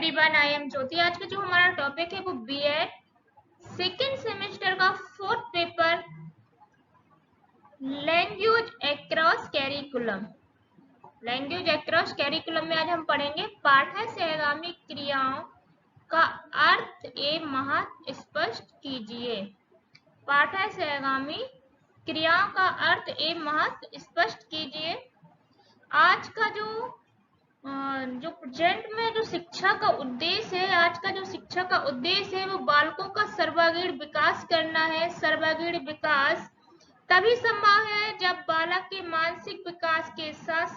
Everyone, I am ज्योति। आज का जो हमारा टॉपिक है वो बीएड सेकेंड सेमेस्टर का fourth paper language across curriculum. Language across curriculum में आज हम पढ़ेंगे पाठ्य सहगामी क्रियाओं का अर्थ एवं महत्व स्पष्ट कीजिए। पाठ्य सहगामी क्रियाओं का अर्थ एवं महत्व स्पष्ट कीजिए। आज का जो प्रेजेंट में जो शिक्षा का उद्देश्य है, आज का जो शिक्षा का उद्देश्य है वो बालकों का सर्वांगीण विकास करना है। सर्वांगीण विकास तभी संभव है जब बालक के मानसिक विकास के साथ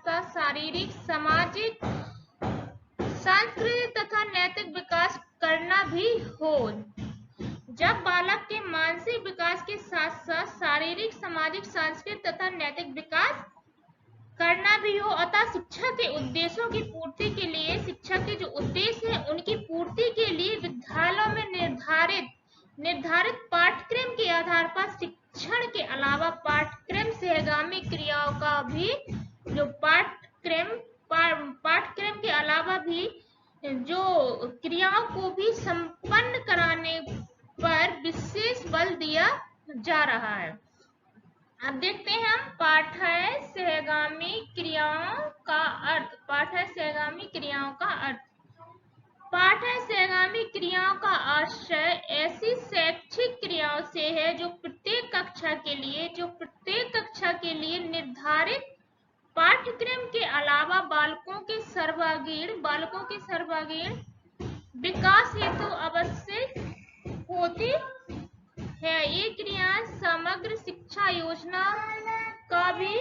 साथ शारीरिक, सामाजिक, सांस्कृतिक तथा नैतिक विकास करना भी हो। जब बालक के मानसिक विकास के साथ साथ शारीरिक, सामाजिक, सांस्कृतिक तथा नैतिक विकास करना भी हो, अतः शिक्षा के उद्देश्यों की पूर्ति के लिए, शिक्षा के जो उद्देश्य है उनकी पूर्ति के लिए विद्यालयों में निर्धारित पाठ्यक्रम के आधार पर शिक्षण के अलावा पाठ्यक्रम सहगामी क्रियाओं का भी जो पाठ्यक्रम के अलावा भी जो क्रियाओं को भी संपन्न कराने पर विशेष बल दिया जा रहा है। अब देखते हैं हम पाठ्य सहगामी क्रियाओं का अर्थ। पाठ्य सहगामी क्रियाओं का अर्थ। पाठ्य सहगामी क्रियाओं का आशय ऐसी शैक्षिक क्रियाओं से है जो प्रत्येक कक्षा के लिए निर्धारित पाठ्यक्रम के अलावा बालकों के सर्वांगीण विकास हेतु आवश्यक होती है। ये क्रियाएं समग्र शिक्षा योजना का भी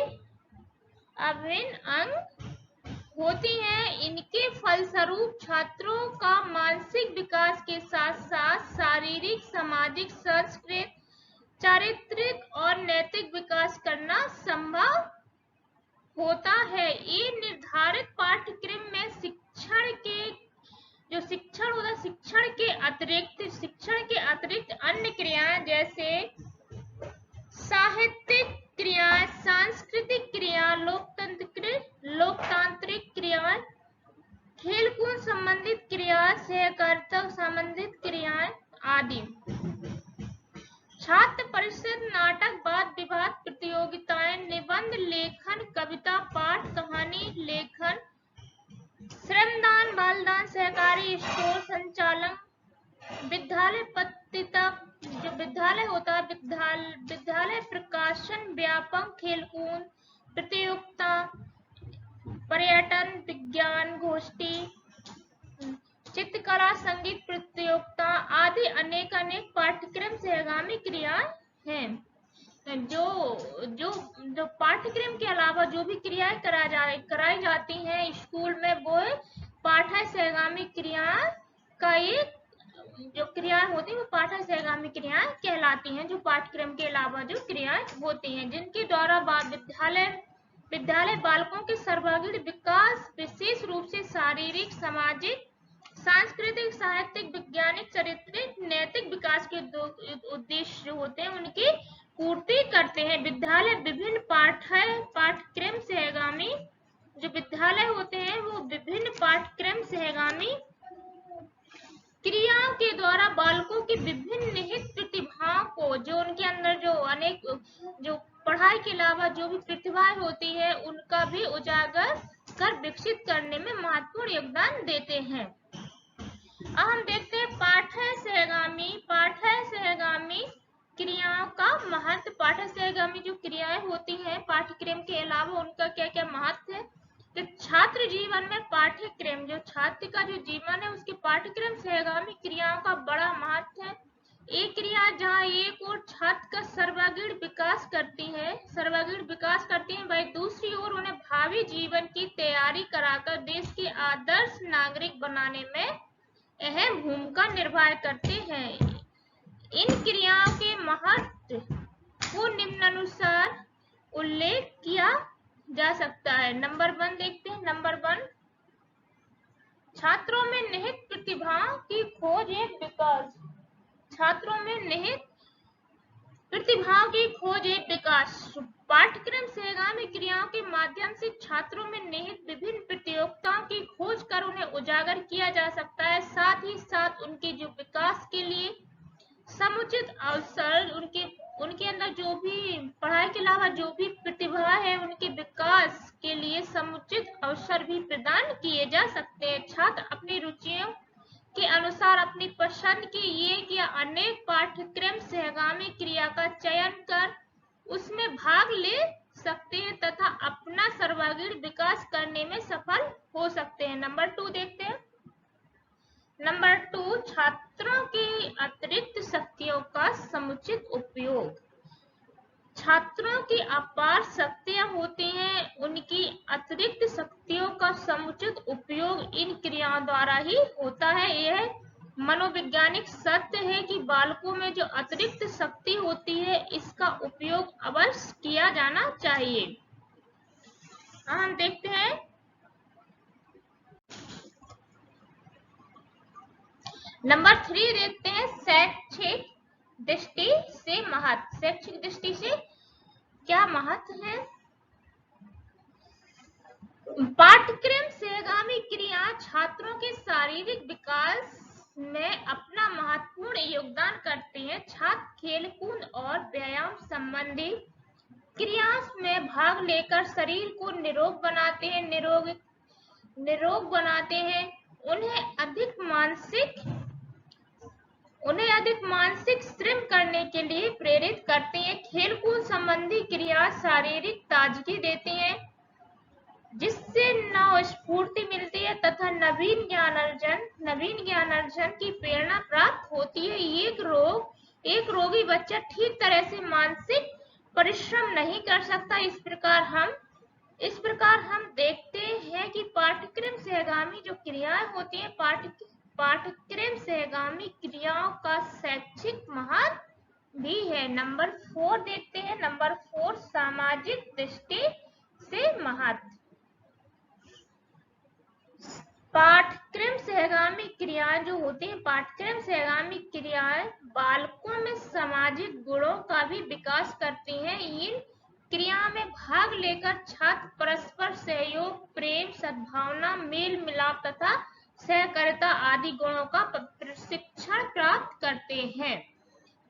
अभिन्न अंग होती हैं। इनके फलस्वरूप छात्रों का मानसिक विकास के साथ साथ शारीरिक, सामाजिक, सांस्कृतिक, चारित्रिक और नैतिक विकास करना संभव होता है। ये निर्धारित पाठ्यक्रम में शिक्षण के अतिरिक्त अन्य क्रियाएं जैसे साहित्यिक क्रियाएं, सांस्कृतिक क्रिया, लोकतांत्रिक क्रियाएं, खेलकूद संबंधित क्रिया, सहकारिता संबंधित क्रियाएं आदि। छात्र परिषद, नाटक, वाद विवाद प्रतियोगिताएं, निबंध लेखन, कविता पाठ, कहानी लेखन, श्रमदान, बालदान, सहकारी स्टोर संचालन, विद्यालय पत्रिका, जो विद्यालय होता है विद्यालय प्रकाशन, व्यापक खेलकूद प्रतियोगिता, पर्यटन, विज्ञान गोष्ठी, चित्रकला, संगीत प्रतियोगिता आदि अनेक पाठ्यक्रम सहगामी क्रियाएं हैं। जो पाठ्यक्रम के अलावा जो भी क्रियाएं कराई जाती हैं स्कूल में, वो पाठ्य सहगामी क्रिया का एक जो क्रियाएं होती है वो पाठ्य सहगामी क्रियाएं कहलाती हैं। जो पाठ्यक्रम के अलावा जो क्रियाएं होती हैं जिनके द्वारा विद्यालय बालकों के सर्वांगीण विकास, विशेष रूप से शारीरिक, सामाजिक, सांस्कृतिक, साहित्यिक, वैज्ञानिक, चारित्रिक, नैतिक विकास के उद्देश्य जो होते हैं उनकी पूर्ति करते हैं। विद्यालय विभिन्न पाठ्यक्रम सहगामी जो विद्यालय होते हैं वो विभिन्न पाठ्यक्रम सहगामी क्रियाओं के द्वारा बालकों की विभिन्न निहित प्रतिभाओं को, जो उनके अंदर जो पढ़ाई के अलावा जो भी प्रतिभाएं होती है उनका भी उजागर कर विकसित करने में महत्वपूर्ण योगदान देते हैं। अब हम देखते हैं पाठ्य सहगामी क्रियाओं का महत्व। पाठ्य सहगामी जो क्रियाएं होती हैं पाठ्यक्रम के अलावा उनका क्या क्या महत्व है। तो छात्र जीवन में पाठ्यक्रम, जो छात्र का जो जीवन है उसके पाठ्यक्रम सहगामी क्रियाओं का बड़ा महत्व है। एक क्रिया जहाँ एक और छात्र का सर्वांगीण विकास करती है, वही दूसरी ओर उन्हें भावी जीवन की तैयारी कराकर देश के आदर्श नागरिक बनाने में अहम भूमिका निर्वाह करते हैं। इन क्रियाओं के महत्व को निम्नानुसार उल्लेख किया जा सकता है। नंबर 1 देखते हैं। नंबर 1, छात्रों में निहित प्रतिभाओं की खोज एवं विकास। छात्रों में निहित प्रतिभाओं की खोज एवं विकास। पाठ्यक्रम सहगामी क्रियाओं के माध्यम से छात्रों में निहित विभिन्न प्रतियोगिताओं की खोज कर उजागर किया जा सकता है। साथ ही साथ उनके जो विकास के लिए समुचित अवसर, उनके अंदर जो भी पढ़ाई के अलावा जो भी प्रतिभा है उनके विकास के लिए समुचित अवसर भी प्रदान किए जा सकते हैं। छात्र अपनी रुचियों के अनुसार अपनी पसंद की एक या अनेक पाठ्यक्रम सहगामी क्रिया का चयन कर उसमें भाग ले सकते हैं तथा अपना सर्वांगीण विकास करने में सफल हो सकते हैं। नंबर 2 देखते हैं। नंबर 2, छात्रों की अतिरिक्त शक्तियों का समुचित उपयोग। छात्रों की अपार शक्तियां होती हैं, उनकी अतिरिक्त शक्तियों का समुचित उपयोग इन क्रियाओं द्वारा ही होता है। यह मनोवैज्ञानिक सत्य है कि बालकों में जो अतिरिक्त शक्ति होती है इसका उपयोग अवश्य किया जाना चाहिए। हम देखते हैं नंबर 3 देखते हैं, शैक्षिक दृष्टि से महत्व। शैक्षिक दृष्टि से क्या महत्व है? पाठ्यक्रम सहगामी क्रिया छात्रों के शारीरिक विकास में अपना महत्वपूर्ण योगदान करते हैं। छात्र खेलकूद और व्यायाम संबंधी क्रियाओं में भाग लेकर शरीर को निरोग बनाते हैं। उन्हें अधिक मानसिक श्रम करने के लिए प्रेरित करती हैं। खेलकूद संबंधी क्रिया शारीरिक ताजगी देती हैं जिससे नवस्फूर्ति मिलती है तथा नवीन ज्ञान अर्जन की प्रेरणा प्राप्त होती है। एक रोगी बच्चा ठीक तरह से मानसिक परिश्रम नहीं कर सकता। इस प्रकार हम देखते हैं कि पाठ्यक्रम सहगामी जो क्रियाएं होती हैं, पाठ्यक्रम सहगामी क्रियाओं का शैक्षिक महत्व भी है। नंबर 4 देखते हैं। नंबर 4, सामाजिक दृष्टि से महत्व। पाठ्यक्रम सहगामी क्रियाएं जो होती हैं, पाठ्यक्रम सहगामी क्रियाएं बालकों में सामाजिक गुणों का भी विकास करती हैं। इन क्रियाओं में भाग लेकर छात्र परस्पर सहयोग, प्रेम, सद्भावना, मेल मिलाप तथा सहकारिता आदि गुणों का प्रशिक्षण प्राप्त करते हैं।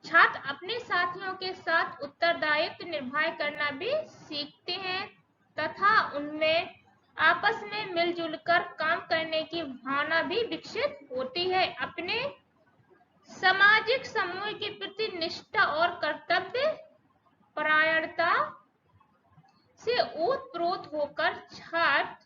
छात्र अपने साथियों के साथ उत्तरदायित्व निर्वाह करना भी सीखते हैं तथा उनमें आपस में मिलजुल कर काम करने की भावना भी विकसित होती है। अपने सामाजिक समूह के प्रति निष्ठा और कर्तव्य परायणता से ओतप्रोत होकर छात्र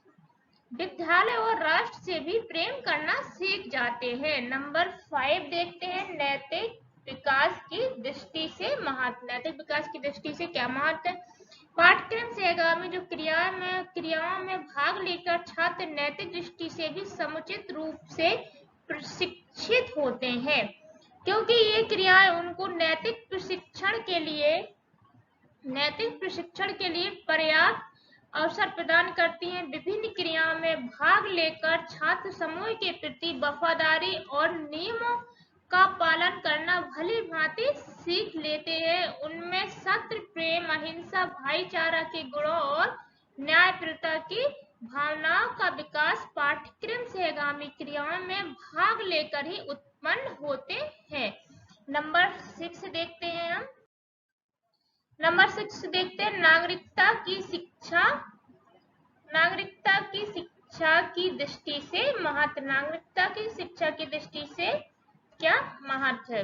विद्यालय और राष्ट्र से भी प्रेम करना सीख जाते हैं। नंबर 5 देखते हैं, नैतिक विकास की दृष्टि से महत्व। नैतिक विकास की दृष्टि से क्या महत्व है? पाठ्यक्रम सहगामी जो क्रियाओं में भाग लेकर छात्र नैतिक दृष्टि से भी समुचित रूप से प्रशिक्षित होते हैं, क्योंकि ये क्रियाएं उनको नैतिक प्रशिक्षण के लिए पर्याप्त अवसर प्रदान करती हैं। विभिन्न क्रियाओं में भाग लेकर छात्र समूह के प्रति वफादारी और नियमों का पालन करना भली भांति सीख लेते हैं। उनमें सत्य, प्रेम, अहिंसा, भाईचारा के गुणों और न्यायप्रियता की भावनाओं का विकास पाठ्यक्रम सहगामी क्रियाओं में भाग लेकर ही उत्पन्न होते हैं। नंबर 6 देखते हैं हम। नंबर 6 देखते हैं, नागरिकता की शिक्षा की दृष्टि से महत्व। नागरिकता की शिक्षा की दृष्टि से क्या महत्व है?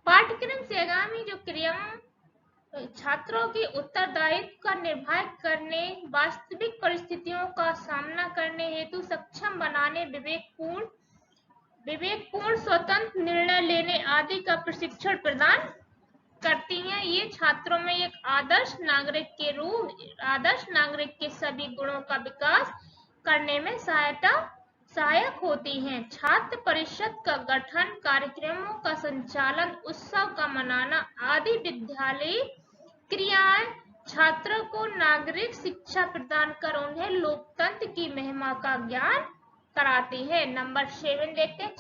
पाठ्यक्रम सहगामी जो क्रियाएं छात्रों के उत्तरदायित्व का निर्वाह करने, वास्तविक परिस्थितियों का सामना करने हेतु सक्षम बनाने, विवेकपूर्ण स्वतंत्र निर्णय लेने आदि का प्रशिक्षण प्रदान करती हैं। ये छात्रों में एक आदर्श नागरिक के सभी गुणों का विकास करने में सहायक होती हैं। छात्र परिषद का गठन, कार्यक्रमों का संचालन, उत्सव का मनाना आदि विद्यालयी क्रियाएं छात्रों को नागरिक शिक्षा प्रदान कर उन्हें लोकतंत्र की महिमा का ज्ञान कराती है। नंबर 7 देखते हैं,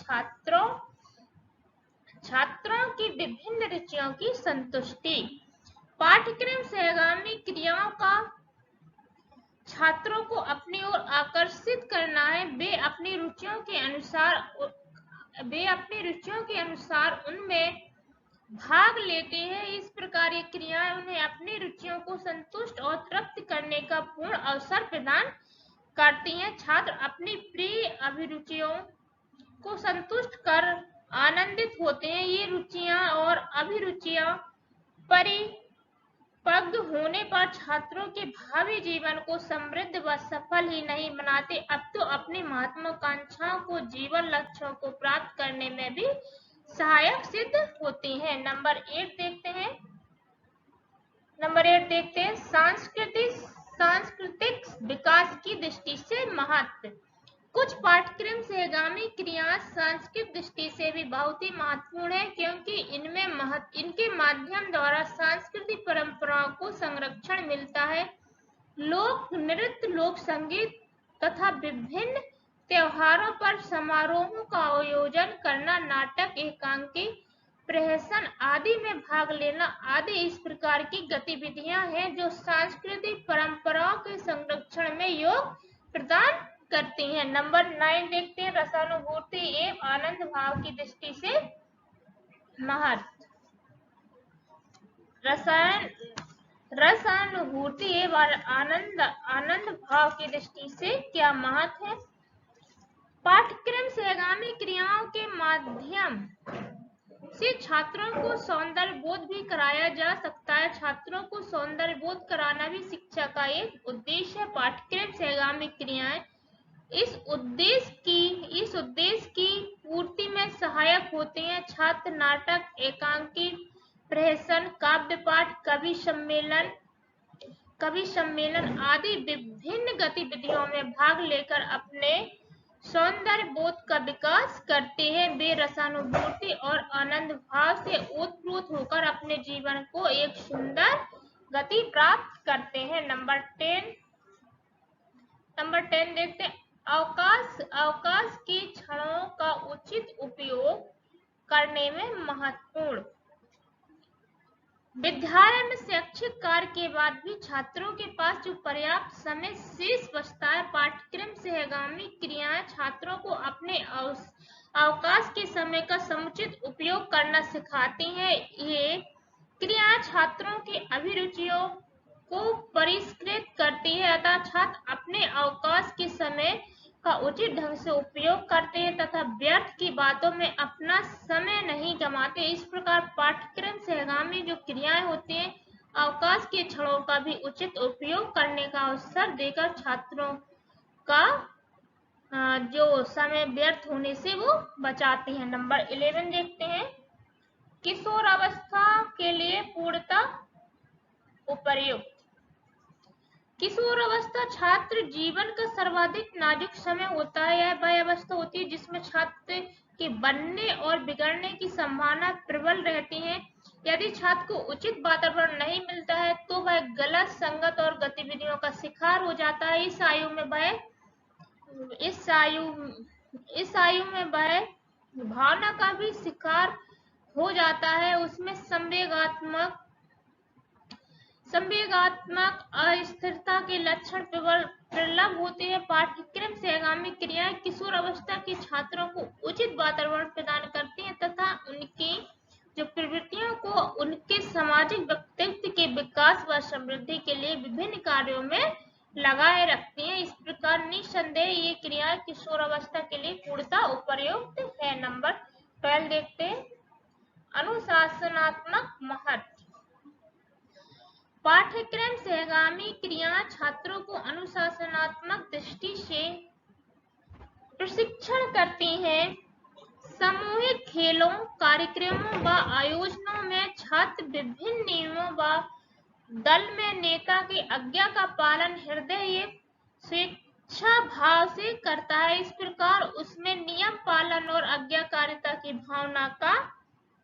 छात्रों की विभिन्न रुचियों की संतुष्टि। पाठ्यक्रम सहगामी क्रियाओं का छात्रों को अपनी ओर आकर्षित करना है। वे अपनी रुचियों के अनुसार उनमें भाग लेते हैं। इस प्रकार ये क्रियाएं उन्हें अपनी रुचियों को संतुष्ट और तृप्त करने का पूर्ण अवसर प्रदान करती हैं। छात्र अपनी प्रिय अभिरुचियों को संतुष्ट कर आनंदित होते हैं। ये रुचियां और अभिरुचियां परिपक्व होने पर छात्रों के भावी जीवन को समृद्ध व सफल ही नहीं बनाते, अब तो अपनी महत्वाकांक्षाओं को, जीवन लक्ष्यों को प्राप्त करने में भी सहायक सिद्ध होती हैं। नंबर 8 देखते हैं सांस्कृतिक विकास की दृष्टि से महत्व। कुछ पाठ्यक्रम सहगामी क्रियाएं सांस्कृतिक दृष्टि से भी बहुत ही महत्वपूर्ण है, क्योंकि इनके माध्यम द्वारा सांस्कृतिक परंपराओं को संरक्षण मिलता है। लोक नृत्य, लोक संगीत तथा विभिन्न त्योहारों पर समारोहों का आयोजन करना, नाटक, एकांकी, प्रहसन आदि में भाग लेना आदि इस प्रकार की गतिविधियां हैं जो सांस्कृतिक परंपराओं के संरक्षण में योग प्रदान करती हैं। नंबर 9 देखते हैं रसानुभूति एवं आनंद भाव की दृष्टि से महत्व। रसानुभूति एवं आनंद भाव की दृष्टि से क्या महत्व है? पाठ्यक्रम सहगामी क्रियाओं के माध्यम से छात्रों को सौंदर्य बोध भी कराया जा सकता है। छात्रों को सौंदर्य बोध कराना भी शिक्षा का एक उद्देश्य है। पाठ्यक्रम सहगामी क्रियाएं इस उद्देश्य की पूर्ति में सहायक होते हैं। छात्र नाटक, एकांकी, प्रहसन, काव्य पाठ, कवि सम्मेलन आदि विभिन्न गतिविधियों में भाग लेकर अपने सौंदर्य बोध का विकास करते हैं। वे रसानुभूति और आनंद भाव से ओतप्रोत होकर अपने जीवन को एक सुंदर गति प्राप्त करते हैं। नंबर 10 देखते हैं अवकाश के क्षणों का उचित उपयोग करने में महत्वपूर्ण। विद्यालय में शैक्षिक कार्य के बाद भी छात्रों के पास जो पर्याप्त समय शेष बचता है, पाठ्यक्रम सहगामी क्रियाएं छात्रों को अपने अवकाश के समय का समुचित उपयोग करना सिखाती हैं। ये क्रियाएं छात्रों की अभिरुचियों को परिष्कृत करती है, अतः छात्र अपने अवकाश के समय का उचित ढंग से उपयोग करते हैं तथा व्यर्थ की बातों में अपना समय नहीं गंवाते। इस प्रकार पाठ्यक्रम सहगामी जो क्रियाएं होती हैं, अवकाश के क्षणों का भी उचित उपयोग करने का अवसर देकर छात्रों का जो समय व्यर्थ होने से वो बचाती हैं। नंबर 11 देखते हैं किशोर अवस्था के लिए पूर्णतः उपर्युक्त। किशोर अवस्था छात्र जीवन का सर्वाधिक नाजुक समय होता है। यह वह अवस्था होती है जिसमें छात्र के बनने और बिगड़ने की संभावना प्रबल रहती है। यदि छात्र को उचित वातावरण नहीं मिलता है तो वह गलत संगत और गतिविधियों का शिकार हो जाता है। इस आयु में वह भावना का भी शिकार हो जाता है। उसमें संवेगात्मक अस्थिरता के लक्षण प्रबल होते हैं। पाठ्यक्रम सहगामी क्रियाएं किशोर अवस्था के छात्रों को उचित वातावरण प्रदान करती हैं तथा उनकी जो प्रवृत्तियों को उनके सामाजिक व्यक्तित्व के विकास व समृद्धि के लिए विभिन्न कार्यों में लगाए रखती हैं। इस प्रकार निस्संदेह ये क्रियाएं किशोर अवस्था के लिए पूर्णतः उपर्युक्त है। नंबर 12 देखते हैं अनुशासनात्मक महत्व। पाठ्यक्रम सहगामी क्रियाएं छात्रों को अनुशासनात्मक दृष्टि से प्रशिक्षण करती हैं। सामूहिक खेलों, कार्यक्रमों व आयोजनों में छात्र विभिन्न नियमों व दल में नेता की आज्ञा का पालन हृदय स्वेच्छा भाव से करता है। इस प्रकार उसमें नियम पालन और आज्ञाकारिता की भावना का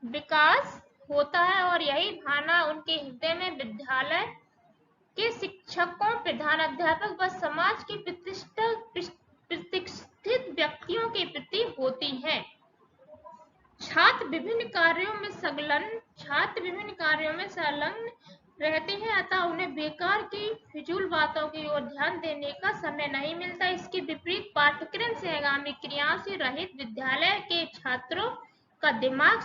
विकास होता है और यही भावना उनके हृदय में विद्यालय के शिक्षकों, प्रधानाध्यापक व समाज के प्रतिष्ठित व्यक्तियों के प्रति होती है। छात्र विभिन्न कार्यों में संलग्न रहते हैं, अतः उन्हें बेकार की फिजूल बातों की ओर ध्यान देने का समय नहीं मिलता। इसके विपरीत पाठ्यक्रम से आगामी क्रियाओं से रहित विद्यालय के छात्रों का दिमाग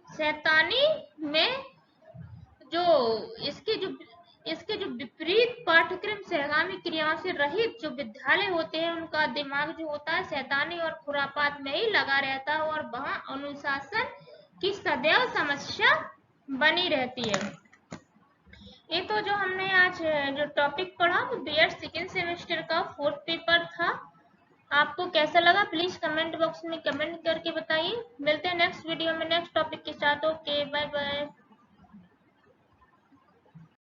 शैतानी में जो इसके जो विपरीत पाठ्यक्रम से आगामी क्रियाओं से रहित जो विद्यालय होते हैं, उनका दिमाग जो होता है शैतानी और खुरापात में ही लगा रहता है और वहां अनुशासन की सदैव समस्या बनी रहती है। ये तो जो हमने आज जो टॉपिक पढ़ा वो बीएड सेकेंड सेमेस्टर का 4th पेपर था। आपको कैसा लगा प्लीज कमेंट बॉक्स में कमेंट करके बताइए। मिलते हैं नेक्स्ट वीडियो में नेक्स्ट टॉपिक के साथ। Okay, bye bye.